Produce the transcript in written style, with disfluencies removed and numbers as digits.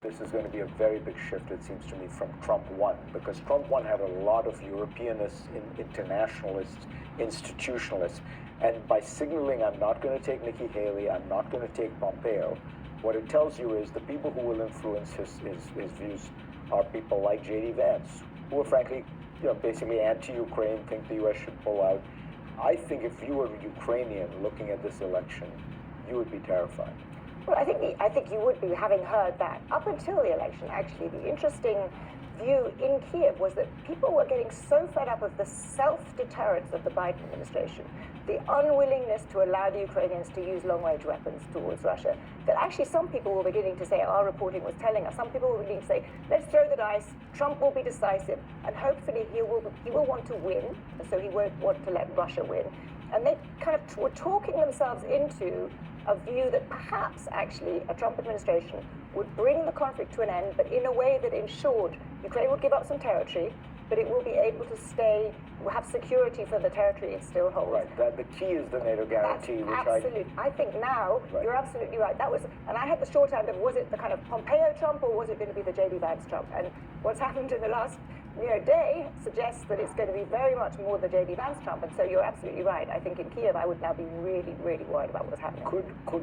This is going to be a very big shift, it seems to me, from Trump 1, because Trump 1 had a lot of Europeanists, internationalists, institutionalists, and by signaling, I'm not going to take Nikki Haley, I'm not going to take Pompeo, what it tells you is the people who will influence his views are people like J.D. Vance, who are frankly, basically anti-Ukraine, think the U.S. should pull out. I think if you were a Ukrainian looking at this election, you would be terrified. Well, I think you would be, having heard that. Up until the election, actually, the interesting view in Kiev was that people were getting so fed up of the self-deterrence of the Biden administration, the unwillingness to allow the Ukrainians to use long-range weapons towards Russia, that actually some people were beginning to say, our reporting was telling us, some people were beginning to say, let's throw the dice, Trump will be decisive, and hopefully he will want to win, and so he won't want to let Russia win. And they kind of were talking themselves into a view that perhaps actually a Trump administration would bring the conflict to an end, but in a way that ensured Ukraine would give up some territory, but it will be able to have security for the territory it still holds. Right. The key is the NATO guarantee. Absolutely. I think now, you're absolutely right. That was, and I had the shorthand of, was it the kind of Pompeo Trump or was it going to be the J.D. Vance Trump? And what's happened in the last day suggests that it's going to be very much more the J.D. Vance Trump. And so you're absolutely right. I think in Kiev, I would now be really, really worried about what's happening. Could